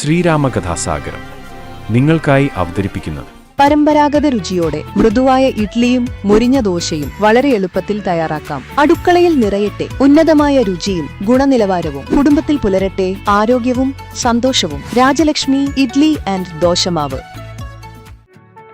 ശ്രീരാമകഥാസാഗരം നിങ്ങൾക്കായി അവതരിപ്പിക്കുന്നത് പരമ്പരാഗത രുചിയോടെ മൃദുവായ ഇഡ്ലിയും മൊരിഞ്ഞ ദോശയും വളരെ എളുപ്പത്തിൽ തയ്യാറാക്കാം. അടുക്കളയിൽ നിറയട്ടെ ഉന്നതമായ രുചിയും ഗുണനിലവാരവും. കുടുംബത്തിൽ പുലരട്ടെ ആരോഗ്യവും സന്തോഷവും. രാജലക്ഷ്മി ഇഡ്ലി ആൻഡ് ദോശമാവ്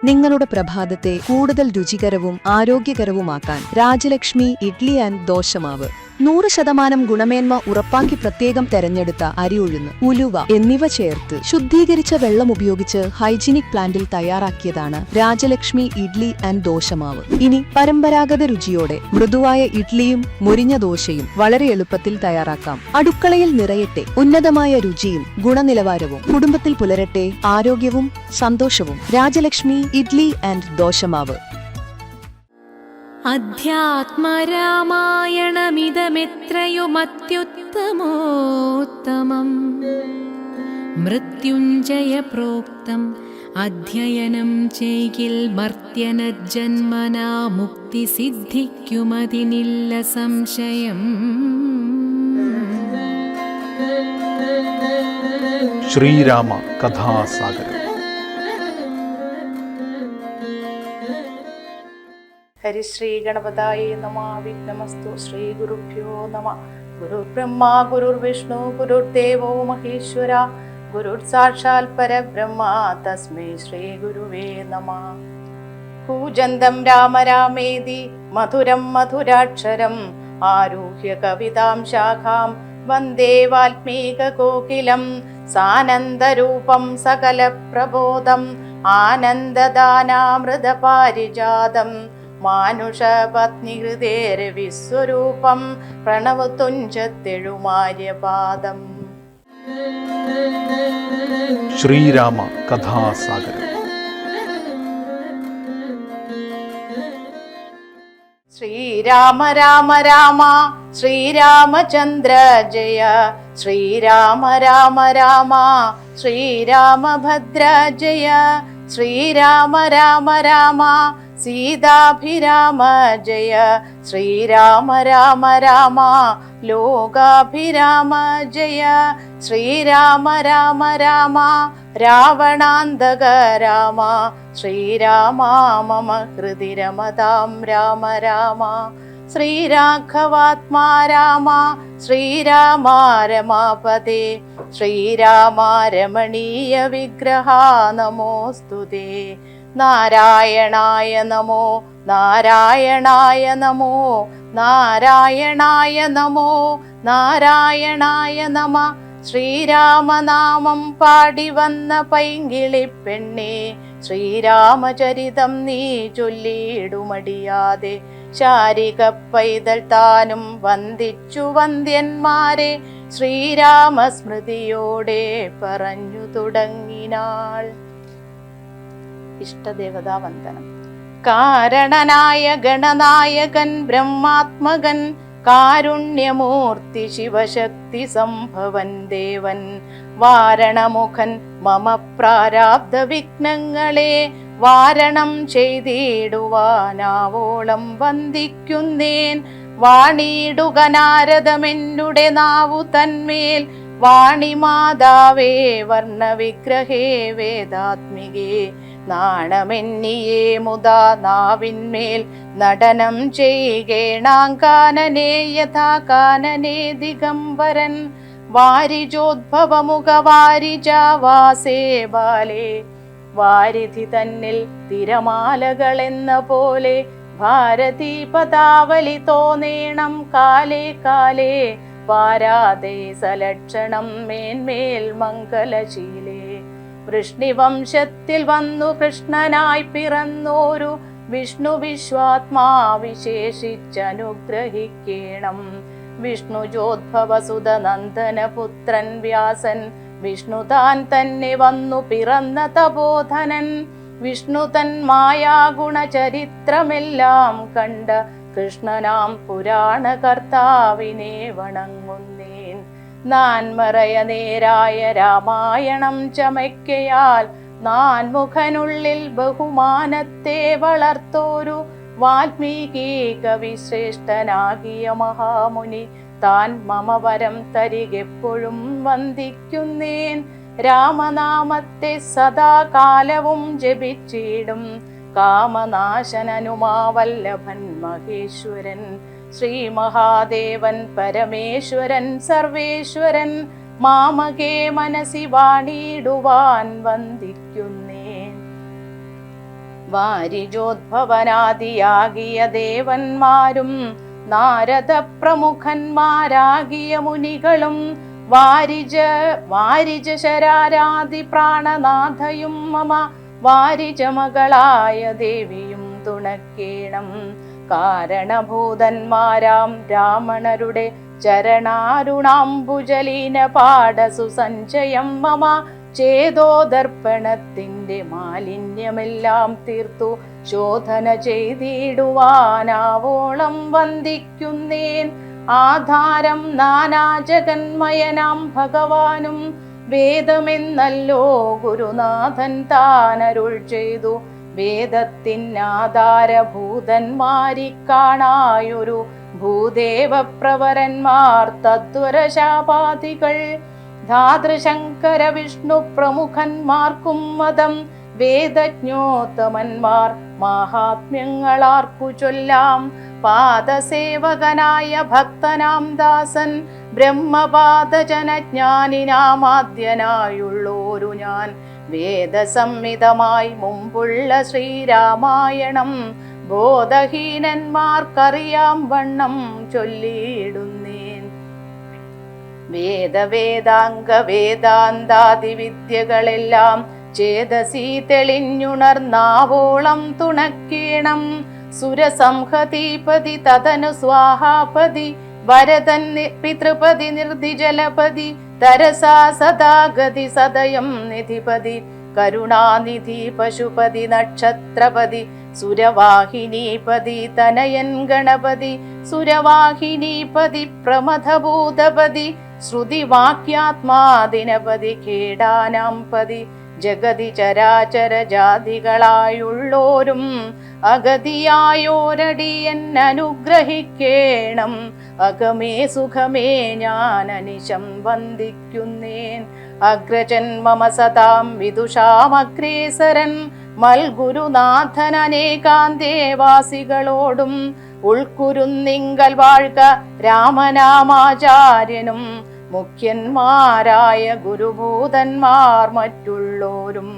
നിങ്ങളുടെ പ്രഭാതത്തെ കൂടുതൽ രുചികരവും ആരോഗ്യകരവുമാക്കാൻ രാജലക്ഷ്മി ഇഡ്ലി ആൻഡ് ദോശമാവ് 100% ഗുണമേന്മ ഉറപ്പാക്കി പ്രത്യേകം തെരഞ്ഞെടുത്ത അരിയുഴുന്ന്, ഉലുവ എന്നിവ ചേർത്ത് ശുദ്ധീകരിച്ച വെള്ളം ഉപയോഗിച്ച് ഹൈജീനിക് പ്ലാന്റിൽ തയ്യാറാക്കിയതാണ് രാജലക്ഷ്മി ഇഡ്ലി ആൻഡ് ദോശമാവ്. ഇനി പരമ്പരാഗത രുചിയോടെ മൃദുവായ ഇഡ്ലിയും മൊരിഞ്ഞ ദോശയും വളരെ എളുപ്പത്തിൽ തയ്യാറാക്കാം. അടുക്കളയിൽ നിറയട്ടെ ഉന്നതമായ രുചിയും ഗുണനിലവാരവും. കുടുംബത്തിൽ പുലരട്ടെ ആരോഗ്യവും സന്തോഷവും. രാജലക്ഷ്മി ഇഡ്ലി ആൻഡ് ദോശമാവ്. അധ്യാത്മരാമായണമിതമെത്രയുമത്യുത്തമോത്തമം മൃത്യുഞ്ജയ പ്രോക്തം അധ്യയനം ചെയ്യിൽ മർത്യനജന്മനാ മുക്തി സിദ്ധിക്കുമതിനില്ല സംശയം. ശ്രീരാമ കഥാസാഗരം. ഹരിശ്രീ ഗണപതായ നമഃ. വിഘ്നമസ്തു. ശ്രീ ഗുരുഭ്യോ നമഃ. ഗുരുർബ്രഹ്മ ഗുരുർവിഷ്ണു ഗുരുർദേവോ മഹേശ്വര ഗുരുർ സാക്ഷാൽ പരബ്രഹ്മ തസ്മൈ ശ്രീ ഗുരുവേ നമഃ. കൂജന്തം രാമ രാമേതി മധുരം മധുരാക്ഷരം ആരുഹ്യ കവിതാം ശാഖാം വന്ദേ വാൽമീക കോകിലം സാനന്ദരൂപം സകല പ്രബോധം ആനന്ദദാനാമൃതപാരിജാതം മാനുഷപത്നിഹൃദേരവിസ്വരൂപം പ്രണവതുഞ്ചത്തെഴുമാര്യപാദം. ശ്രീരാമ കഥാസാഗരം. ശ്രീരാമ രാമ രാമ ശ്രീരാമചന്ദ്ര ജയ ശ്രീരാമ രാമ രാമ ശ്രീരാമഭദ്ര ജയ ശ്രീരാമ രാമ രാമ സീതാഭിരാമ ജയ ശ്രീരാമ രാമ രാമ ലോകാഭിരാമ ജയ ശ്രീരാമ രാമ രാമ രാവണാന്തക രാമ ശ്രീരാമ മമ ഹൃദി രമതാം രാമ രാമ ശ്രീരാഘവാത്മാ രാമ ശ്രീരാമ രമാപദേ ശ്രീരാമ രമണീയ വിഗ്രഹ നമോസ്തുതേ. നാരായണായ നമോ നാരായണായ നമോ നാരായണായ നമോ നാരായണായ നമ. ശ്രീരാമനാമം പാടി വന്ന പൈങ്കിളിപ്പെണ്ണേ ശ്രീരാമചരിതം നീ ചൊല്ലിയിടുമടിയാതെ. ശാരിക പൈതൽ താനും വന്ദിച്ചു വന്ദ്യന്മാരെ ശ്രീരാമസ്മൃതിയോടെ പറഞ്ഞു തുടങ്ങിനാൾ. ഇഷ്ടദേവതാ വന്ദനം. കാരണനായ ഗണനായകൻ ബ്രഹ്മാത്മകൻ കാരുണ്യമൂർത്തി ശിവശക്തി സംഭവൻ ദേവൻ വാരണമുഖൻ മമ പ്രാരാബ്ധ വിഘ്നങ്ങളെ വാരണം ചെയ്തിടുവാനാവോളം വന്ദിക്കുന്നേൻ. വാണിയിടുക നാരദമെന്നുടെ നാവു തന്മേൽ വാണിമാതാവേ വർണ്ണവിഗ്രഹേ വേദാത്മികേ. നാണമെന്നിയേ മുദാ നാവിന്മേൽ നടനം ചെയ്യേണാങ്കാനനേ യഥാ കാനനേ ദിഗംബരൻ. വാരിജോദ്ഭവമുഖ വാരിജാവാസേ ബാലേ വാരിധി തന്നിൽ തിരമാലകളെന്ന പോലെ ഭാരതീ പദാവലി തോന്നേണം കാലേ കാലേ പാരാതെ സലക്ഷണം മേന്മേൽ മംഗലശീലേ. വൃഷ്ണിവംശത്തിൽ വന്നു കൃഷ്ണനായി പിറന്നോരു വിഷ്ണു വിശ്വാത്മാ വിശേഷിച്ചനുഗ്രഹിക്കേണം. വിഷ്ണുജോദ്ഭവസുത നന്ദനപുത്രൻ വ്യാസൻ വിഷ്ണു താൻ തന്നെ വന്നു പിറന്ന തപോധനൻ. വിഷ്ണു തൻ മായാഗുണചരിത്രമെല്ലാം കണ്ട കൃഷ്ണനാം പുരാണകർത്താവിനെ വണങ്ങുന്നേൻ. നാൻമറയ നേരായ രാമായണം ചമയ്ക്കയാൽ നാൻമുഖനുള്ളിൽ ബഹുമാനത്തെ വളർത്തോരു വാൽമീകി കവിശ്രേഷ്ഠനാകിയ മഹാമുനി താൻ മമ വരം തരികെപ്പോഴും വന്ദിക്കുന്നേൻ. രാമനാമത്തെ സദാകാലവും ജപിച്ചിടും. കാമനാശനനുമാവല്ലഭൻ മഹേശ്വരൻ, ശ്രീ മഹാദേവൻ പരമേശ്വരൻ സർവേശ്വരൻ, മാമകേ മനസി വാണിടുവാൻ വന്ദിക്കുന്നേൻ. വാരിജോദ്ഭവനാദിയാകിയ ദേവന്മാരും നാരദ പ്രമുഖന്മാരാകിയ മുനികളും വാരിജ ശരാരാദി പ്രാണനാഥയും മമ വാരിജമകളായ ദേവിയും തുണക്കേണം. കാരണഭൂതന്മാരാം ബ്രാഹ്മണരുടെ ചരണാരുണാംബുജലീന പാടസു സഞ്ചയം മമ ചേതോദർപ്പണത്തിന്റെ മാലിന്യമെല്ലാം തീർത്തു ശോധന ചെയ്തിടുവാനാവോളം വന്ദിക്കുന്നേൻ. ആധാരം നാനാജഗന്മയനാം ഭഗവാനും വേദമെന്നല്ലോ ഗുരുനാഥൻ താനരുൾ ചെയ്തു. വേദത്തിനാധാരഭൂതന്മാരിക്കാണായൊരു ഭൂദേവപ്രവരന്മാർ തദ്വരശാപാദികൾ. ധാതൃശങ്കര വിഷ്ണു പ്രമുഖന്മാർക്കും മതം വേദജ്ഞോത്തമന്മാർ മാഹാത്മ്യങ്ങളാർക്കു ചൊല്ലാം. പാദസേവകനായ ഭക്തനാം ദാസൻ ബ്രഹ്മപാദജനജ്ഞാനിനാമാദ്യനായുള്ളോരു ഞാൻ വേദസംഹിതമായി മുമ്പുള്ള ശ്രീരാമായണം ബോധഹീനന്മാർക്കറിയാം വണ്ണം ചൊല്ലിയിടുന്നേൻ. വേദാംഗ വേദാന്താദി വിദ്യകളെല്ലാം ചേതസി തെളിഞ്ഞുണർന്നാവോളം തുണക്കേണം. സുരസംഹതീപതി തതനു സ്വാഹാപതി വരദൻ പിതൃപതി നിർദ്ദിജലപതി തരസാ സദാഗതി സദയം നിധിപതി കരുണാനിധി പശുപതി നക്ഷത്രപതി സുരവാഹിനീപതി തനയൻ ഗണപതി സുരവാഹിനീപതി പ്രമഥഭൂതപതി ശ്രുതിവാക്യാത്മാദിനപതി ഖേടാനാം പതി ജഗതി ചരാചര ജാതികളായുള്ളോരും അഗതിയായോരടിയൻ അനുഗ്രഹിക്കേണം. അകമേ സുഖമേ ഞാൻ അനിശം വന്ദിക്കുന്നേൻ. അഗ്രജൻ മമ സദാം വിദുഷാമഗ്രേസരൻ മൽഗുരുനാഥൻ അനേകാന്തേവാസികളോടും ഉൾക്കുരുന്നിങ്കൽ വാഴ്ക രാമനാമാചാര്യനും മുഖ്യന്മാരായ ഗുരുഭൂതന്മാർ മറ്റുള്ളോരും.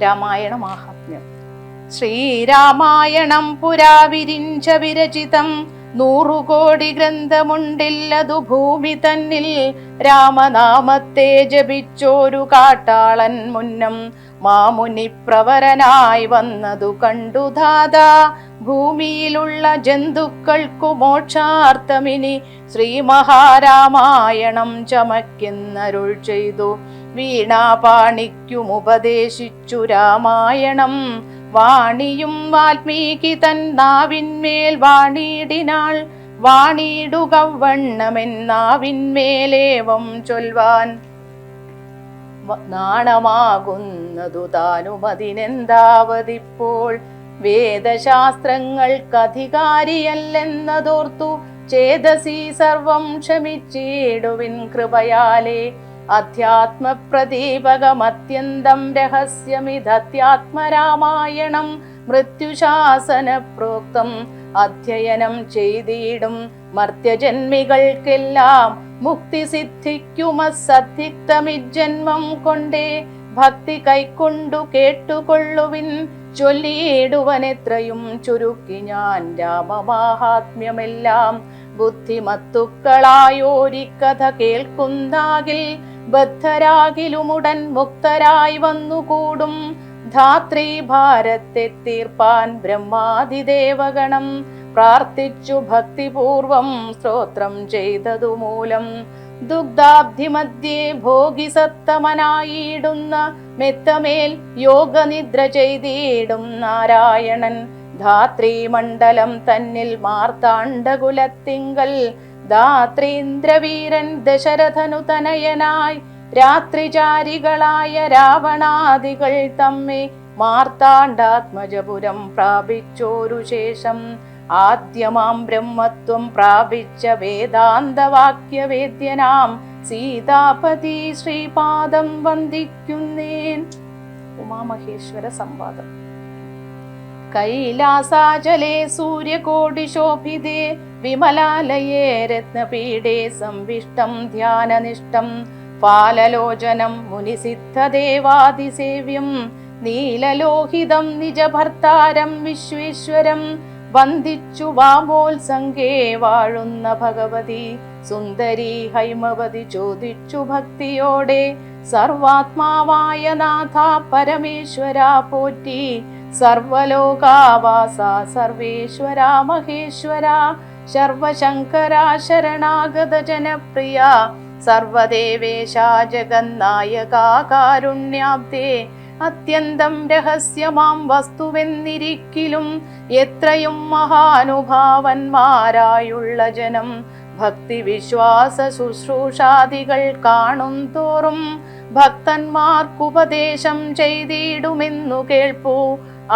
രാമായണ മാഹാത്മ്യം. ശ്രീരാമായണം പുരാ വിരിഞ്ച വിരചിതം 100 കോടി ഗ്രന്ഥമുണ്ടില്ലതു ഭൂമി തന്നിൽ. രാമനാമത്തെ ജപിച്ചോരു കാട്ടാളൻ മുന്നം മാമുനി പ്രവരനായി വന്നതു കണ്ടു ധാതാ. ഭൂമിയിലുള്ള ജന്തുക്കൾക്കു മോക്ഷാർത്ഥമിനി ശ്രീ മഹാരാമായണം ചമയ്ക്കെന്നരുൾ ചെയ്തു. വീണാപാണിക്കും ഉപദേശിച്ചു രാമായണം. വാണിയും വാൽമീകി തൻ നാവിന്മേൽ വാണിയിടിനാൾ. വാണിയിടുക വണ്ണമെന്നാവിന്മേലേവം ചൊൽവാൻ നാണമാകുന്നതു താനുമതിനെന്താവതിപ്പോൾ. വേദശാസ്ത്രങ്ങൾക്കധികാരിയല്ലെന്നതോർത്തു ചേതസി സർവം ക്ഷമിച്ചിടുവിൻ കൃപയാലേ. അധ്യാത്മപ്രദീപകമത്യന്തം രഹസ്യമിതത്യാത്മരാമായണം മൃത്യുശാസന പ്രോക്തം അധ്യയനം ചെയ്തിടും മർത്യജന്മികൾക്കെല്ലാം മുക്തി സിദ്ധിക്കുമസദ്ധിക്തമിജന്മം കൊണ്ടേ. ഭക്തി കൈക്കൊണ്ടു കേട്ടുകൊള്ളുവിൻ ചൊല്ലിയിടുവനെത്രയും ചുരുക്കി ഞാൻ രാമമാഹാത്മ്യമെല്ലാം. ബുദ്ധിമത്തുക്കളായോരിക്കഥ കേൾക്കുന്നാകിൽ ബദ്ധരാകിലുമുടൻ മുക്തരായി വന്നുകൂടും. ധാത്രീ ഭാരത്തെ തീർപ്പാൻ ബ്രഹ്മാതിദേവഗണം പ്രാർത്ഥിച്ചു ഭക്തിപൂർവം സ്തോത്രം ചെയ്തതു മൂലം. ദുഗ്ധാബ്ധിമധ്യേ ഭോഗിസത്തമനായിടുന്ന മെത്തമേൽ യോഗനിദ്ര ചെയ്തിടും നാരായണൻ. ധാത്രീമണ്ഡലം തന്നിൽ മാർത്താണ്ഡകുലത്തിങ്കൽ ധാത്രീന്ദ്രവീരൻ ദശരഥനു തനയനായി. രാത്രിചാരികളായ രാവണാദികൾ തമ്മെ മാർത്താണ്ഡാത്മജപുരം പ്രാപിച്ചോരു ശേഷം ആദ്യമാം ബ്രഹ്മത്വം പ്രാപിച്ച വേദാന്തവാക്യവേദ്യനാം സീതാപതി ശ്രീപാദം വന്ദിക്കുന്നേൻ. ഉമാമഹേശ്വര സംവാദം. കൈലാസാചലേ സൂര്യകോടിശോഭിതേ വിമലാലയേ രത്നപീഠേ സംവിഷ്ടം ധ്യാനനിഷ്ടം ഫാലലോചനം മുനിസിദ്ധദേവാദിസേവ്യം നീലലോഹിതം നിജഭർത്താരം വിശ്വേശ്വരം വന്ദിച്ചു വാമോത്സംഗേ വാഴുന്ന ഭഗവതി സുന്ദരി ഹൈമവതി ചോദിച്ചു ഭക്തിയോടെ സർവാത്മാവായ നാഥ പരമേശ്വര പോറ്റി സർവലോകാവാസ സർവേശ്വര മഹേശ്വര സർവശങ്കര ശരണാഗത ജനപ്രിയ സർവദേവേശ ജഗന്നായക കാരുണ്യാബ്ദേ അത്യന്തം രഹസ്യമാം വസ്തുവെന്നിരിക്കിലും എത്രയും മഹാനുഭാവന്മാരായുള്ള ജനം ഭക്തിവിശ്വാസ ശുശ്രൂഷാദികൾ കാണും തോറും ഭക്തന്മാർക്കുപദേശം ചെയ്തിടുമെന്നു കേൾപ്പൂ.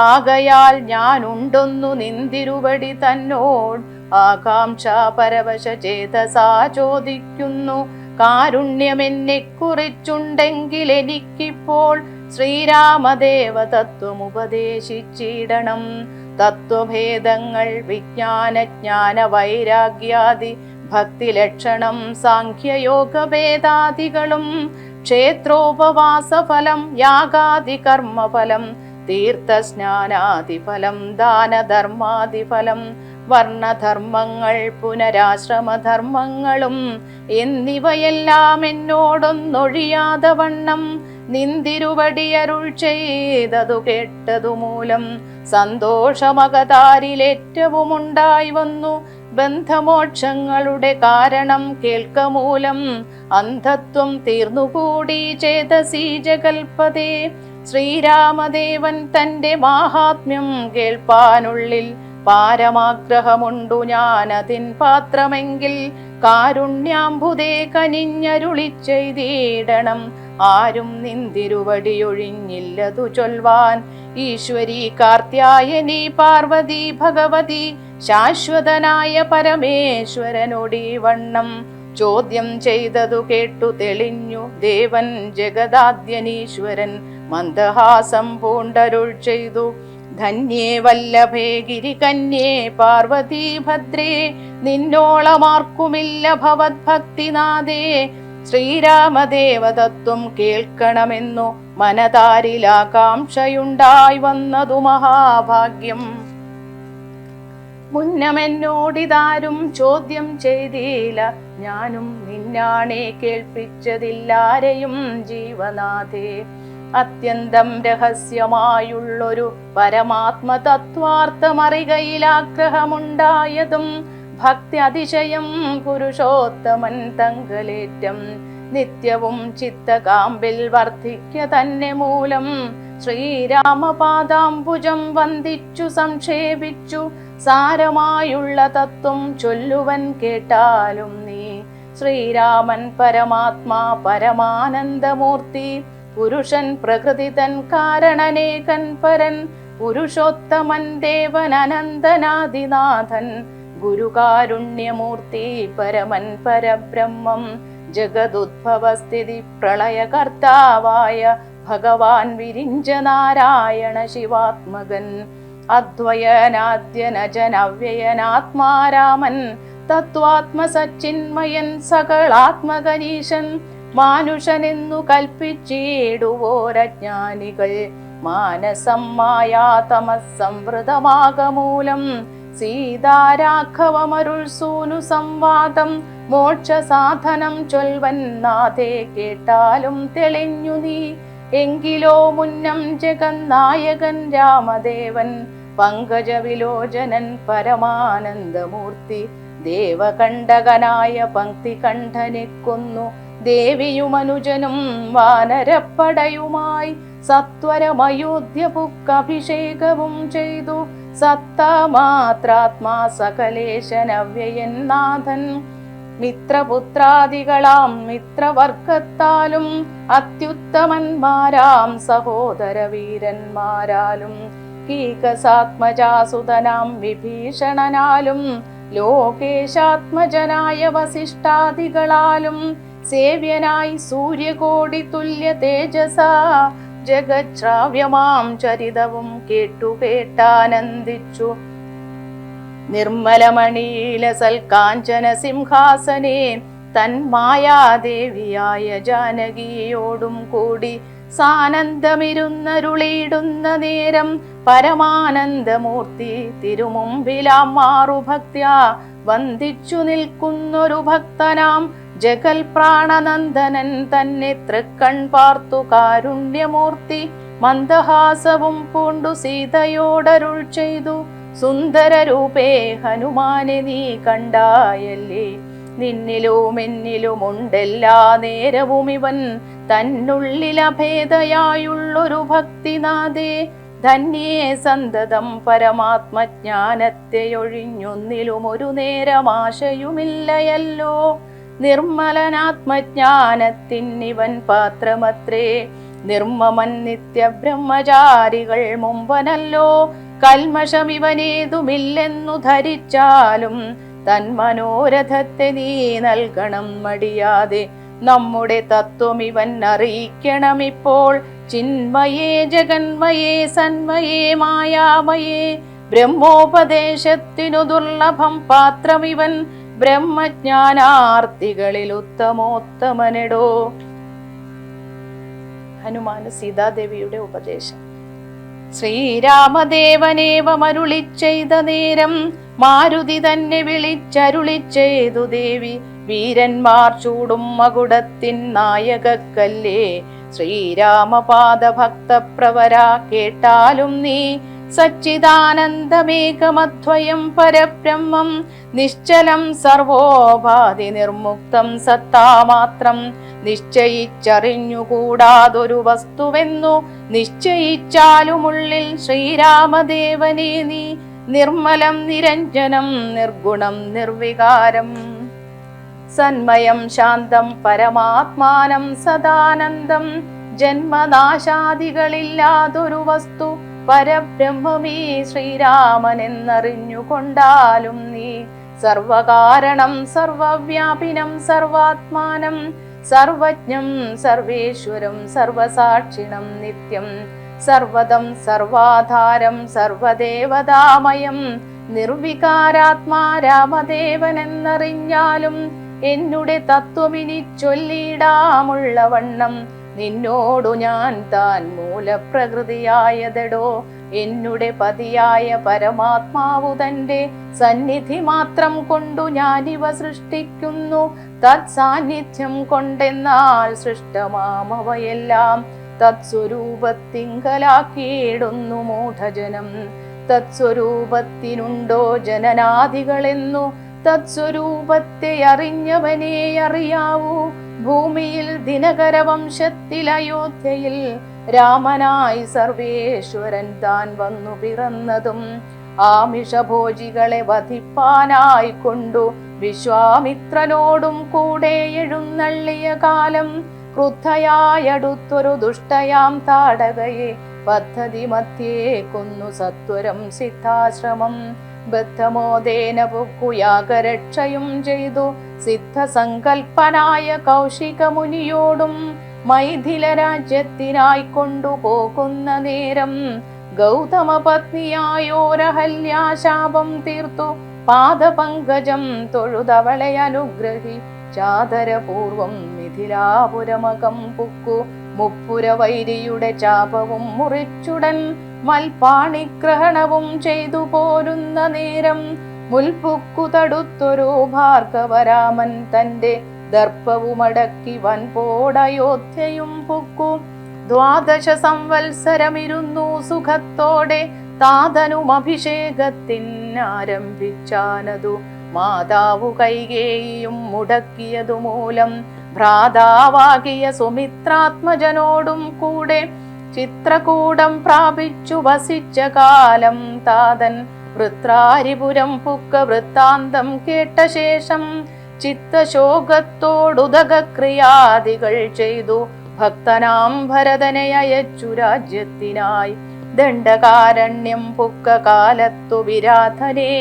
ആകയാൽ ഞാനുണ്ടൊന്നു നിന്തിരുവടി തന്നോട് ആകാംക്ഷ പരവശ ചേതസാ ചോദിക്കുന്നു. കാരുണ്യമെന്നെ കുറിച്ചുണ്ടെങ്കിൽ എനിക്കിപ്പോൾ ശ്രീരാമദേവ തത്വമുപദേശിച്ചിടണം. തത്വഭേദങ്ങൾ വിജ്ഞാനജ്ഞാന വൈരാഗ്യാദി ഭക്തിലക്ഷണം സാഖ്യയോഗഭേദാദികളും ക്ഷേത്രോപവാസഫലം യാഗാദി കർമ്മഫലം തീർത്ഥസ്നാനാദിഫലം ദാനധർമാദിഫലം വർണ്ണധർമ്മങ്ങൾ പുനരാശ്രമധർമ്മങ്ങളും എന്നിവയെല്ലാം എന്നോടൊന്നൊഴിയാതെ വണ്ണം നിന്തിരുവടിയരുൾ ചെയ്തതു കേട്ടതു മൂലം സന്തോഷമകതാരിലേറ്റവും ഉണ്ടായി വന്നു. ബന്ധമോക്ഷങ്ങളുടെ കാരണം കേൾക്കമൂലം അന്ധത്വം തീർന്നുകൂടി ചേതസീ ജഗൽപതേ. ശ്രീരാമദേവൻ തന്റെ മാഹാത്മ്യം കേൾപ്പാനുള്ളിൽ പാരമാഗ്രഹമുണ്ടു ഞാനതിൻ പാത്രമെങ്കിൽ കാരുണ്യാംബുദേ കനിഞ്ഞരുളി ചെയ്തിടണം. ആരും നിന്തിരുവടിയൊഴിഞ്ഞില്ലതു ചൊൽവാൻ. ഈശ്വരി കാർത്യായനി പാർവതി ഭഗവതി ശാശ്വതനായ പരമേശ്വരനോടീ വണ്ണം ചോദ്യം ചെയ്തതു കേട്ടു തെളിഞ്ഞു ദേവൻ ജഗദാദ്യനീശ്വരൻ മന്ദഹാസം പൂണ്ടരുൾ ചെയ്തു. ധന്യേ വല്ലഭേ ഗിരികന്യേ പാർവതി ഭദ്രേ നിന്നോളമാർക്കുമില്ല ഭവദ്ഭക്തിനാഥേ. ശ്രീരാമദേവതത്വം കേൾക്കണമെന്നു മനതാരിലാകാംക്ഷയുണ്ടായി വന്നതു മഹാഭാഗ്യം. മുന്നമെന്നോടിതാരും ചോദ്യം ചെയ്തില്ല, ഞാനും നിന്നാണേ കേൾപ്പിച്ചതില്ലാരെയും ജീവനാഥേ. അത്യന്തം രഹസ്യമായുള്ളൊരു പരമാത്മതത്വാർത്ഥമറികയിലാഗ്രഹമുണ്ടായതും ഭക്തി അതിശയം പുരുഷോത്തമൻ തങ്കലേറ്റം നിത്യവും ചിത്തകാമ്പിൽ വർദ്ധിക്ക തന്നെ മൂലം ശ്രീരാമപാദാംബുജം വന്ദിച്ചു സംക്ഷേപിച്ചു സാരമായുള്ള തത്വം ചൊല്ലുവൻ കേട്ടാലും നീ. ശ്രീരാമൻ പരമാത്മാ പരമാനന്ദമൂർത്തി പുരുഷൻ പ്രകൃതിതൻ കാരണനേകൻ പരൻ പുരുഷോത്തമൻ ദേവൻ അനന്തനാദിനാഥൻ ഗുരുകാരുണ്യമൂർത്തി പരമൻ പരബ്രഹ്മം ജഗദുദ്ഭവസ്ഥിതി പ്രളയകർത്താവായ ഭഗവാൻ വിരിഞ്ച നാരായണ ശിവാത്മകൻ അദ്വയനാദ്യനജനവ്യയനാത്മാരാമൻ തത്വാത്മസച്ചിന്മയൻ സകളാത്മകനീശൻ മാനുഷനെന്നു കൽപ്പിച്ചിടുവോരജ്ഞാനികൾ മാനസം മായാതമസംവൃതമാകമൂലം സീതാരാഘവമരുൾ സൂനു സംവാദം മോക്ഷസാധനം ചൊൽവൻ നാഥേ കേട്ടാലും തെളിഞ്ഞു നീ. എങ്കിലോ മുന്നം ജഗന്നായകൻ രാമദേവൻ പങ്കജവിലോചനൻ പരമാനന്ദമൂർത്തി ദേവകണ്ഠകനായ പങ്ക്തികണ്ഠനെ കൊന്നു ദേവിയുമനുജനും വാനരപ്പടയുമായി സത്വരമയോധ്യ പുക്കഭിഷേകവും ചെയ്തു. സത്തമാത്രാത്മാ സകലേശനവ്യയൻ നാഥൻ മിത്രപുത്രാദികളാം മിത്രവർഗത്താലും അത്യുത്തമന്മാരാം സഹോദര വീരന്മാരാലും കീകസാത്മജാസുതനാം വിഭീഷണനാലും ലോകേശാത്മജനായ വസിഷ്ഠാദികളാലും സേവ്യനായി സൂര്യകോടി തുല്യ തേജസ ജഗശ്രാവ്യമാം ചരിതവും കേട്ടാനന്ദിച്ചു. നിർമ്മലമണീല സൽക്കാഞ്ചന സിംഹാസനേ തന്മായാദേവിയായ ജാനകിയോടും കൂടി സാനന്ദമിരുന്നരുളിയിടുന്ന നേരം പരമാനന്ദമൂർത്തി തിരുമുമ്പിലാം മാറുഭക്ത്യാ വന്ദിച്ചു നിൽക്കുന്നൊരു ഭക്തനാം ജഗൽ പ്രാണനന്ദനൻ തന്നെ തൃക്കൺ പാർത്തു കാരുണ്യമൂർത്തി മന്ദഹാസവും പൂണ്ടു സീതയോടരുൾ ചെയ്തു. സുന്ദരരൂപേ ഹനുമാനെ നീ കണ്ടായല്ലേ, നിന്നിലും എന്നിലുമുണ്ടെല്ലാ നേരവും ഇവൻ തന്നുള്ളിലഭേദയായുള്ളൊരു ഭക്തിനാഥേ. ധന്യേ സന്തതം പരമാത്മജ്ഞാനത്തെയൊഴിഞ്ഞൊന്നിലും ഒരു നേരമാശയുമില്ലയല്ലോ. നിർമ്മലനാത്മജ്ഞാനത്തിനിവൻ പാത്രമത്രേ, നിർമ്മമൻ നിത്യബ്രഹ്മചാരികൾ മുമ്പനല്ലോ. കൽമഷമിവനേതുമില്ലെന്നു ധരിച്ചാലും തന്മനോരഥത്തെ നീ നൽകണം മടിയാതെ. നമ്മുടെ തത്വം ഇവൻ അറിയിക്കണമിപ്പോൾ. ചിന്മയേ ജഗന്മയേ സന്മയേ മായാമയേ ബ്രഹ്മോപദേശത്തിനു ദുർലഭം പാത്രമിവൻ. ബ്രഹ്മജ്ഞാനാർത്ഥികളിൽ ഉത്തമോത്തമനെടോ. ഹനുമാന് സീതാദേവിയുടെ ഉപദേശം. ശ്രീരാമദേവനേവമരുളി ചെയ്ത നേരം മാരുതി തന്നെ വിളിച്ചരുളി ചെയ്തു ദേവി. വീരന്മാർ ചൂടും മകുടത്തിൻ നായകക്കല്ലേ, ശ്രീരാമപാദഭക്തപ്രവര കേട്ടാലും നീ. സച്ചിദാനന്ദമേകമദ്വയം പരബ്രഹ്മം നിശ്ചലം സർവോപാധി നിർമുക്തം സത്താമാത്രം. നിശ്ചയിച്ചറിഞ്ഞുകൂടാതൊരു വസ്തുവെന്നു നിശ്ചയിച്ചാലുമുള്ളിൽ ശ്രീരാമദേവനെ നീ. നിർമ്മലം നിരഞ്ജനം നിർഗുണം നിർവികാരം സന്മയം ശാന്തം പരമാത്മാനം സദാനന്ദം. ജന്മനാശാദികളില്ലാതൊരു വസ്തു പരബ്രഹ്മമീ ശ്രീരാമനെന്നറിഞ്ഞുകൊണ്ടാലും നീ. സർവകാരണം സർവവ്യാപിനം സർവാത്മാനം സർവജ്ഞം സർവേശ്വരം സർവസാക്ഷിണം നിത്യം. സർവദം സർവാധാരം സർവദേവതാമയം നിർവികാരാത്മാ രാമദേവനെന്നറിഞ്ഞാലും. എന്നുടെ തത്വമിനി ചൊല്ലിടാമുള്ളവണ്ണം നിന്നോടു ഞാൻ താൻ മൂലപ്രകൃതിയായതെടോ. എന്നുടെ പതിയായ പരമാത്മാവു തന്റെ സന്നിധി മാത്രം കൊണ്ടു ഞാനിവ സൃഷ്ടിക്കുന്നു. തത്സാന്നിധ്യം കൊണ്ടെന്നാൽ സൃഷ്ടമാമവയെല്ലാം തത്സ്വരൂപത്തിങ്കലാക്കിയിടുന്നു മൂഢജനം. തത്സ്വരൂപത്തിനുണ്ടോ ജനനാദികളെന്നു തത്സ്വരൂപത്തെ അറിഞ്ഞവനെ അറിയാവൂ. ഭൂമിയിൽ ദിനകരവംശത്തിൽ അയോധ്യയിൽ രാമനായി സർവേശ്വരൻ താൻ വന്നു പിറന്നതും ആമിഷഭോജികളെ വധിപ്പാനായി കൊണ്ടു വിശ്വാമിത്രനോടും കൂടെ എഴുന്നള്ളിയ കാലം. ക്രുദ്ധയായടുത്തൊരു ദുഷ്ടയാം താടകയെ പദ്ധതി മധ്യേ കൊന്നു സത്വരം സിദ്ധാശ്രമം. ബദ്ധമോദേന പുക്കുയാഗരക്ഷയും ചെയ്തു സിദ്ധസങ്കൽപ്പനായ കൗശിക മുനിയോടും മൈഥില രാജ്യത്തിനായി കൊണ്ടുപോകുന്ന നേരം ഗൗതമ പത്നിയായോരഹല്യാശാപം തീർത്തു പാദപങ്കജം തൊഴുതവളെ അനുഗ്രഹി ചാദരപൂർവം മിഥിലാപുരമകം പുക്കു. മുപ്പുരവൈരിയുടെ ചാപവും മുറിച്ചുടൻ മൽപാണിഗ്രഹണവും ചെയ്തു പോരുന്ന നേരം മുൽപുക്കു തടുത്തൊരു ഭാർഗവരാമൻ തന്റെ ദർപ്പവുമടക്കി വൻപോടയോധ്യയും പുക്കു. 12 സംവത്സരമിരുന്നു സുഖത്തോടെ താതനും അഭിഷേകത്തിനാരംഭിച്ചാനതു. മാതാവു കൈകേയിയും മുടക്കിയതു മൂലം ഭ്രാതാവാകിയ സുമിത്രാത്മജനോടും കൂടെ ചിത്രകൂടം പ്രാപിച്ചു വസിച്ച കാലം താതൻ വൃത്രാരിപുരം പുക്ക. വൃത്താന്തം കേട്ട ശേഷം ചിത്തശോകത്തോടുദകക്രിയാദികൾ ചെയ്തു ഭക്തനാം ഭരതനെ അയച്ചു രാജ്യത്തിനായി. ദണ്ഡകാരണ്യം പുക്ക കാലത്തു വിരാധനെ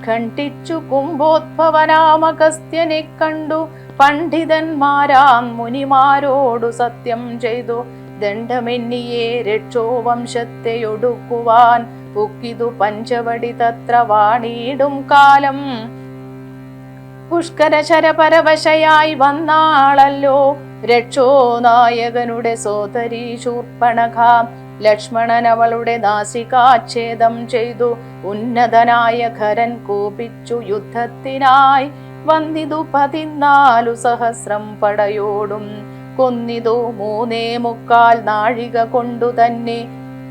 ഖണ്ഡിച്ചു കുംഭോദ്ഭവനാമഗസ്ത്യനെ കണ്ടു പണ്ഡിതന്മാരാം മുനിമാരോടു സത്യം ചെയ്തു ദണ്ഡമെന്നിയെ രക്ഷോ വംശത്തെ ഒടുക്കുവാൻ പുക്കിതു പഞ്ചവടി തത്ര വാണിയിടും കാലം. പുഷ്കര ശരപരവശയായി വന്നാളല്ലോ രക്ഷോ നായകനുടെ സോദരി ശൂർപ്പണഖ. ലക്ഷ്മണൻ അവളുടെ നാസികാച്ഛേദം ചെയ്തു ഉന്നതനായ ഖരൻ കോപിച്ചു യുദ്ധത്തിനായി വന്നിതു 14 സഹസ്രം പടയോടും കൊന്നിതു 3.25 നാഴിക കൊണ്ടു തന്നെ.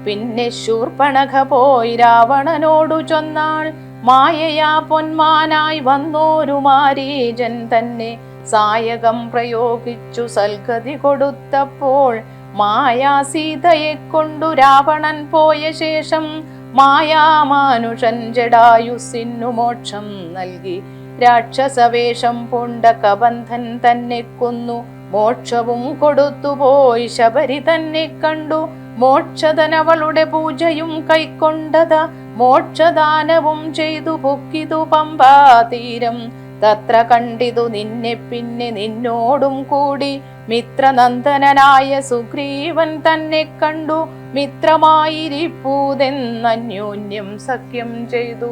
പിന്നെ ശൂർപ്പണഖ പോയി രാവണനോടു ചൊന്നാൾ മായയാ പൊന്മാനായി വന്നോരു മാരീജൻ തന്നെ സായകം പ്രയോഗിച്ചു സൽഗതി കൊടുത്തപ്പോൾ മായാ സീതയെ കൊണ്ടു രാവണൻ പോയ ശേഷം മായാമാനുഷൻ ജടായുസിനു മോക്ഷം നൽകി രാക്ഷസവേഷം പൂണ്ട കബന്ധൻ തന്നെ കൊന്നു മോക്ഷവും കൊടുത്തുപോയി ശബരി തന്നെ കണ്ടു മോക്ഷധനവളുടെ പൂജയും കൈക്കൊണ്ടത മോക്ഷദാനവും ചെയ്തു പൊക്കിതു പമ്പാ തീരം തത്ര കണ്ടിതു നിന്നെ പിന്നെ നിന്നോടും കൂടി മിത്രനന്ദനായ സുഗ്രീവൻ തന്നെ കണ്ടു മിത്രമായിരിപ്പൂതെന്നന്യോന്യം സഖ്യം ചെയ്തു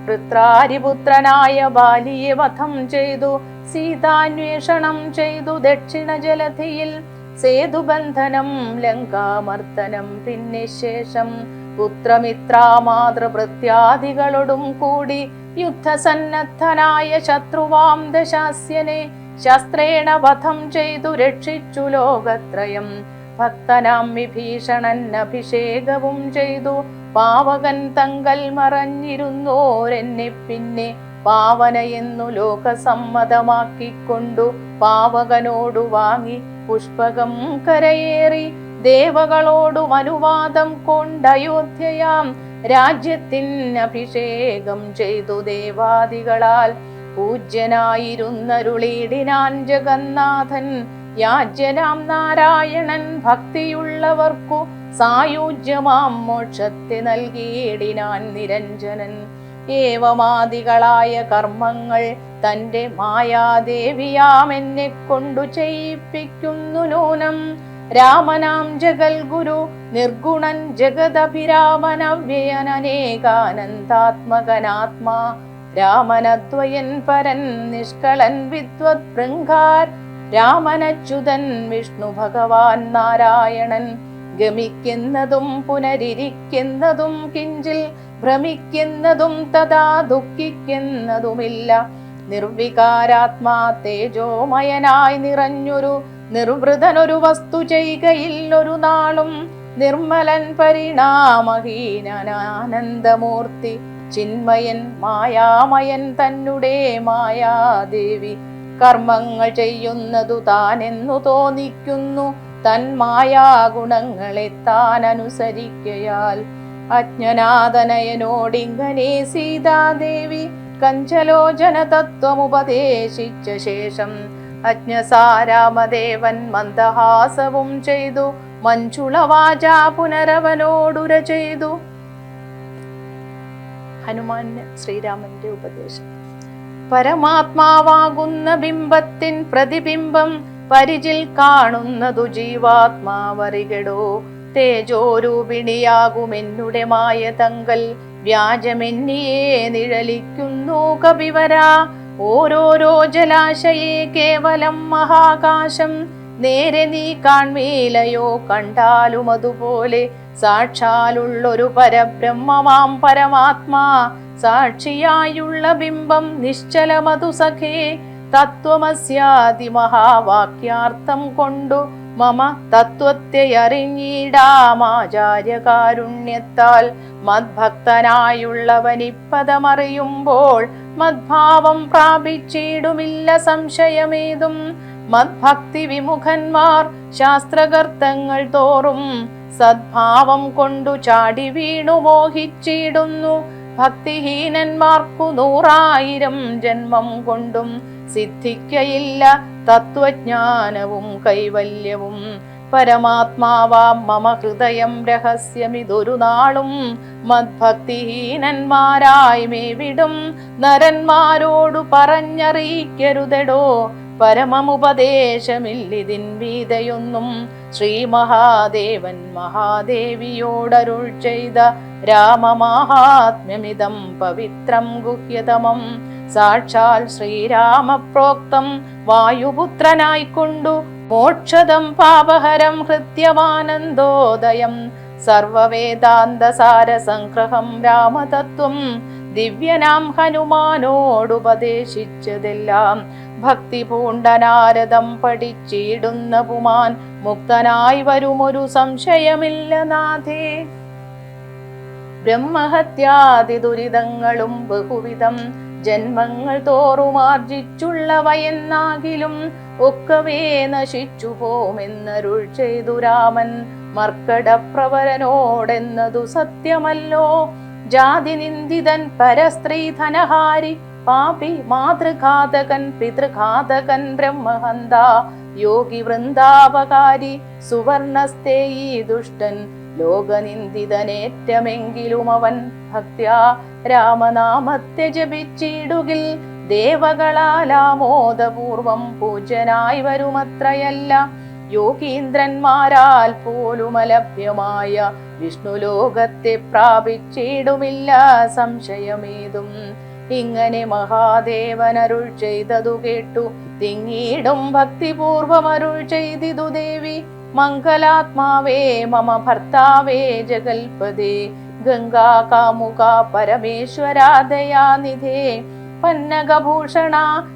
വൃത്രാരിപുത്രനായ ബാലിയെ വധം ചെയ്തു സീതാന്വേഷണം ചെയ്തു ദക്ഷിണ ജലധിയിൽ സേതുബന്ധനം ലങ്കാമർദ്ദനം പിന്നെ ശേഷം പുത്രമിത്രാമാതൃഭൃത്യാദികളോടും കൂടി യുദ്ധസന്നദ്ധനായ ശത്രുവാം ദശാസ്യനെ ശസ്ത്രേണ വധം ചെയ്തു രക്ഷിച്ചു ലോകത്രയം ഭക്തനാം വിഭീഷണൻ അഭിഷേകവും ചെയ്തു പാവകൻ തങ്കൽ മറഞ്ഞിരുന്നോരെന്നെ പിന്നെ പാവനയെന്നു ലോകസമ്മതമാക്കിക്കൊണ്ടു പാവകനോടു വാങ്ങി പുഷ്പകം കരയേറി ദേവകളോടു അനുവാദം കൊണ്ടയോധ്യയാം രാജ്യത്തിനഭിഷേകം ചെയ്തു ദേവാദികളാൽ പൂജ്യനായിരുന്നരുളീടിനാൻ ജഗന്നാഥൻ യാജ്യനാം നാരായണൻ ഭക്തിയുള്ളവർക്കു സായുജ്യമാം മോക്ഷത്തെ നൽകിയിടിനാൻ നിരഞ്ജനൻ ഏവമാദികളായ കർമ്മങ്ങൾ തന്റെ മായാദേവിയാമെന്നെ കൊണ്ടു ചെയ്യിപ്പിക്കുന്നു നൂനം രാമനാം ജഗൽ ഗുരു നിർഗുണൻ ജഗദഭിരാമനവ്യയനേകാനന്ദാത്മകനാത്മാ രാമനദ്വയൻ പരൻ നിഷ്കളൻ വിദ്വത് ബൃംഗാർ രാമനച്യുതൻ വിഷ്ണു ഭഗവാൻ നാരായണൻ ഗമിക്കുന്നതും പുനരിരിക്കുന്നതും കിഞ്ചിൽ ഭ്രമിക്കുന്നതും തഥാ ദുഃഖിക്കുന്നതുമില്ല നിർവികാരാത്മാ തേജോമയനായി നിറഞ്ഞൊരു നിർവൃതനൊരു വസ്തു ചെയ്യുകയില്ലൊരു നാളും നിർമ്മലൻ പരിണാമഹീനാനന്ദമൂർത്തി ചിന്മയൻ മായാമയൻ തന്നെ മായാദേവി കർമ്മങ്ങൾ ചെയ്യുന്നതു താനെന്നു തോന്നിക്കുന്നു തൻ മായാഗുണങ്ങളെ താൻ അനുസരിക്കയാൽ അജ്ഞനാതനയനോടിങ്ങനെ സീതാദേവി കഞ്ചലോചന തത്വമുപദേശിച്ച ശേഷം അജ്ഞസാരാമദേവൻ മന്ദഹാസവും ചെയ്തു മഞ്ജുളവാച പുനരവനോടുര ചെയ്തു. ഹനുമാന് ശ്രീരാമന്റെ ഉപദേശം. പരമാത്മാവാകുന്ന ബിംബത്തിൻ പ്രതിബിംബം പരിചിൽ കാണുന്നതു ജീവാത്മാവറികടോ തേജോരൂപിണിയാകുമെന്നുടെ മായ തങ്കൽ വ്യാജമെന്നിയെ നിഴലിക്കുന്നു കപിവരാ ഓരോരോ ജലാശയെ കേവലം മഹാകാശം നേരെ നീ കാൺമീലയോ കണ്ടാലും അതുപോലെ സാക്ഷാലുള്ളൊരു പരബ്രഹ്മമാം പരമാത്മാ സാക്ഷിയായുള്ള ബിംബം നിശ്ചലമതു സഖേ തത്വമസ്യാതി മഹാവാക്യാർത്ഥം കൊണ്ടു മമ തത്വത്തെ അറിഞ്ഞിടാമാചാര്യകാരുണ്യത്താൽ മദ്ഭക്തനായുള്ളവനിപ്പതമറിയുമ്പോൾ മദ്ഭാവം പ്രാപിച്ചിടുമില്ല സംശയമേതും. മദ്ഭക്തി വിമുഖന്മാർ ശാസ്ത്രകർത്തങ്ങൾ തോറും സദ്ഭാവം കൊണ്ടു ചാടി വീണു മോഹിച്ചിടുന്നു. ഭക്തിഹീനന്മാർക്കു 100,000 ജന്മം കൊണ്ടും സിദ്ധിക്കയില്ല തത്വജ്ഞാനവും കൈവല്യവും. പരമാത്മാവാം മമ ഹൃദയം രഹസ്യമിതൊരു നാളും മദ്ഭക്തിഹീനന്മാരായി മേവിടും നരന്മാരോടു പറഞ്ഞറിയിക്കരുതെടോ. പരമമുപദേശമില്ലിതിൻ വീതയൊന്നും. ശ്രീ മഹാദേവൻ മഹാദേവിയോടരുൾ ചെയ്ത രാമമാഹാത്മ്യമിതം പവിത്രം ഗുഹ്യതമം. സാക്ഷാൽ ശ്രീരാമപ്രോക്തം വായുപുത്രനായിക്കൊണ്ടു മോക്ഷദം പാപഹരം ഹൃദ്യമാനന്ദോദയം. സർവവേദാന്തസാരസംഗ്രഹം രാമതത്വം ദിവ്യനാം ഹനുമാനോടുപദേശിച്ചതെല്ലാം ഭക്തി പൂണ്ടനാരദം പഠിച്ചിടുന്ന പുമാൻ മുക്തനായി വരുമൊരു സംശയമില്ല നാഥേ. ബ്രഹ്മഹത്യാദി ദുരിതങ്ങളും ബഹുവിധം ജന്മങ്ങൾ തോറുമാർജിച്ചുള്ളവയെന്നാകിലും ഒക്കവേ നശിച്ചു പോമെന്നരുൾ ചെയ്തു രാമൻ മർക്കടപ്രവരനോടെന്നതു സത്യമല്ലോ. ജാതി നിന്ദിതൻ പരസ്ത്രീ ധനഹാരി പാപി മാതൃഘാതകൻ പിതൃഘാതകൻ ബ്രഹ്മഹന്ത യോഗി വൃന്ദാപകാരി സുവർണസ്തേ ഈ ദുഷ്ടൻ ലോകനിന്ദിതനേറ്റമെങ്കിലും അവൻ ഭക്ത്യാ രാമനാമത്തെ ജപിച്ചിടുകിൽ ദേവകളാലാമോദപൂർവം പൂജനായി വരുമത്രയല്ല. യോഗീന്ദ്രന്മാരാൽ പോലും അലഭ്യമായ വിഷ്ണുലോകത്തെ പ്രാപിച്ചിടുമില്ല സംശയമേതും. ഇങ്ങനെ മഹാദേവനരുൾ ചെയ്തതു കേട്ടു തിങ്ങിയിടും ഭക്തിപൂർവം അരുൾ ചെയ്തിതു ദേവി. മംഗലാത്മാവേ മമ ഭർത്താവേ ജഗൽപദേ ഗംഗാ കാമുക പരമേശ്വരാദയാനിധേ പന്നകഭൂഷണ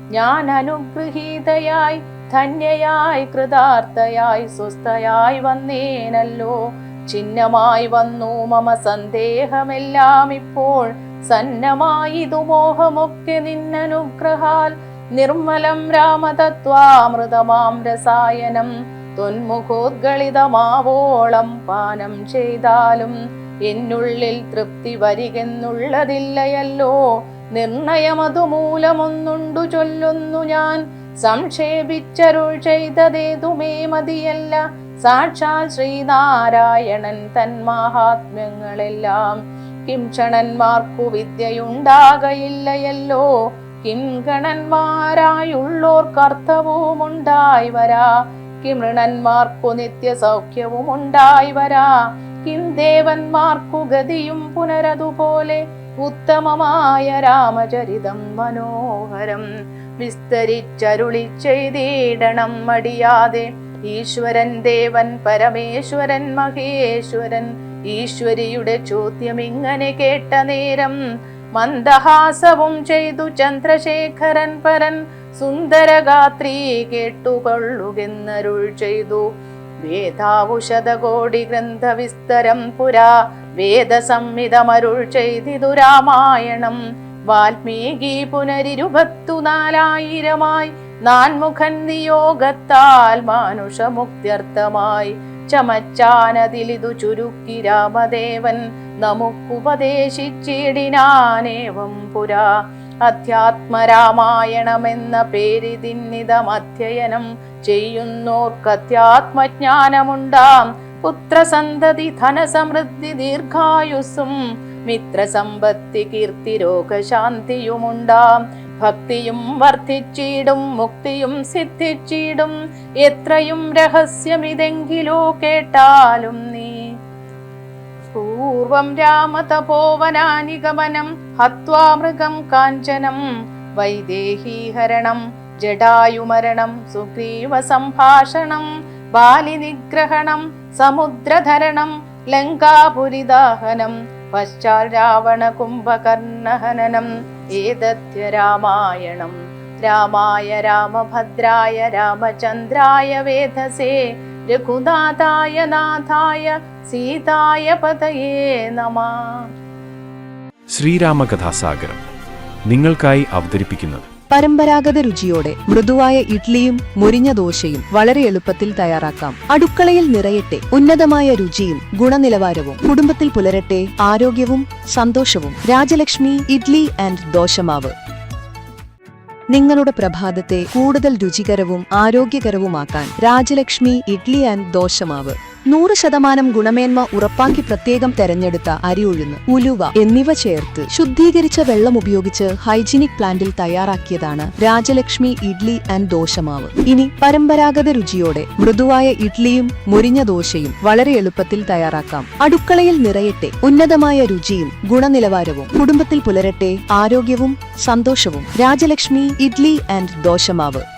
ഞാൻ അനുഗൃഹീതയായി ധന്യയായി കൃതാർത്ഥയായി സ്വസ്ഥയായി വന്നേനല്ലോ. ചിഹ്നമായി വന്നു മമ സന്ദേഹമെല്ലാം ഇപ്പോൾ സന്നമായിതു മോഹമൊക്കെ നിന്നനുഗ്രഹാൽ. നിർമ്മലം രാമതത്വാമൃതമാം രസായനം തൊന്മുഖോദ്ഗളിതമാവോളം പാനം ചെയ്താലും എന്നുള്ളിൽ തൃപ്തി വരികെന്നുള്ളതില്ലയല്ലോ. നിർണയമതുമൂലമൊന്നുണ്ടു ചൊല്ലുന്നു ഞാൻ. സംക്ഷേപിച്ചരുൾ ചെയ്തതേതുമേ മതിയല്ല. സാക്ഷാൽ ശ്രീനാരായണൻ തൻ മഹാത്മ്യങ്ങളെല്ലാം കിംക്ഷണന്മാർക്കു വിദ്യയുണ്ടാകയില്ലയല്ലോ. കിംഗണന്മാരായുള്ളോർക്കർത്ഥവും ഉണ്ടായി വരാ. കിമൃണന്മാർക്കു നിത്യ സൗഖ്യവും ഉണ്ടായി വരാ. കിം ദേവന്മാർക്കു ഗതിയും പുനരതുപോലെ. ഉത്തമമായ രാമചരിതം മനോഹരം വിസ്തരിച്ചരുളി ചെയ്തിടണം മടിയാതെ. ഈശ്വരൻ ദേവൻ പരമേശ്വരൻ മഹേശ്വരൻ ഈശ്വരിയുടെ ചോദ്യം ഇങ്ങനെ കേട്ട നേരം മന്ദഹാസവും ചെയ്തു ചന്ദ്രശേഖരൻ പരൻ. സുന്ദരഗാത്രീ കേട്ടുകൊള്ളുകെന്നരുൾ ചെയ്തു. വേദാവുഷധകോടി ഗ്രന്ഥവിസ്തരം പുരാ വേദസംഹിതമരുൾ ചെയ്തിതു രാമായണം. വാൽമീകി പുനരിരുപത്തുനാലായിരമായി നാൻമുഖൻ നിയോഗത്താൽ മാനുഷമുക്ത്യർത്ഥമായി ചമച്ചാനതിലിതു ചുരുക്കി രാമദേവൻ നമുക്കുപദേശിച്ചിടിനാനേവം പുരാ. അധ്യാത്മരാമായണമെന്ന പേരിതിന്നിതമധ്യയനം ചെയ്യുന്നോർക്കധ്യാത്മജ്ഞാനമുണ്ടാം. പുത്രസന്തതി ധനസമൃദ്ധി ദീർഘായുസ്സും മിത്രസമ്പത്തി കീർത്തി രോഗശാന്തിയുമുണ്ടാം. ഭക്തിയും വർദ്ധിച്ചിടും മുക്തിയും സിദ്ധിച്ചിടും. എത്രയും രഹസ്യമിതെങ്കിലോ കേട്ടാലും നീ. പൂർവം രാമതപോവനാനിഗമനം ഹത്വാ മൃഗം കാഞ്ചനം വൈദേഹീഹരണം ജടായുമരണം സുഗ്രീവ സംഭാഷണം ബാലിനിഗ്രഹണം സമുദ്രധരണം ലങ്കാപുരിദാഹനം പശ്ചാൽ രാവണ കുംഭകർണഹനനം. ഏതദ്യ രാമായണം. രാമായ രാമഭദ്രായ രാമചന്ദ്രായ വേധസേ രഘുനാഥായ നാഥായ സീതായ പതയേ നമഃ. ശ്രീരാമകഥാസാഗരം നിങ്ങൾക്കായി അവതരിപ്പിക്കുന്നത് പരമ്പരാഗത രുചിയോടെ മൃദുവായ ഇഡ്ലിയും മൊരിഞ്ഞ ദോശയും വളരെ എളുപ്പത്തിൽ തയ്യാറാക്കാം. അടുക്കളയിൽ നിറയട്ടെ ഉന്നതമായ രുചിയും ഗുണനിലവാരവും. കുടുംബത്തിൽ പുലരട്ടെ ആരോഗ്യവും സന്തോഷവും. രാജലക്ഷ്മി ഇഡ്ലി ആൻഡ് ദോശമാവ്. നിങ്ങളുടെ പ്രഭാതത്തെ കൂടുതൽ രുചികരവും ആരോഗ്യകരവുമാക്കാൻ രാജലക്ഷ്മി ഇഡ്ലി ആൻഡ് ദോശമാവ്. 100% ഗുണമേന്മ ഉറപ്പാക്കി പ്രത്യേകം തെരഞ്ഞെടുത്ത അരി ഉഴുന്ന്, ഉലുവ എന്നിവ ചേർത്ത് ശുദ്ധീകരിച്ച വെള്ളം ഉപയോഗിച്ച് ഹൈജീനിക് പ്ലാന്റിൽ തയ്യാറാക്കിയതാണ് രാജലക്ഷ്മി ഇഡ്ലി ആൻഡ് ദോശമാവ്. ഇനി പരമ്പരാഗത രുചിയോടെ മൃദുവായ ഇഡ്ലിയും മൊരിഞ്ഞ ദോശയും വളരെ എളുപ്പത്തിൽ തയ്യാറാക്കാം. അടുക്കളയിൽ നിറയട്ടെ ഉന്നതമായ രുചിയും ഗുണനിലവാരവും. കുടുംബത്തിൽ പുലരട്ടെ ആരോഗ്യവും സന്തോഷവും. രാജലക്ഷ്മി ഇഡ്ലി ആൻഡ് ദോശമാവ്.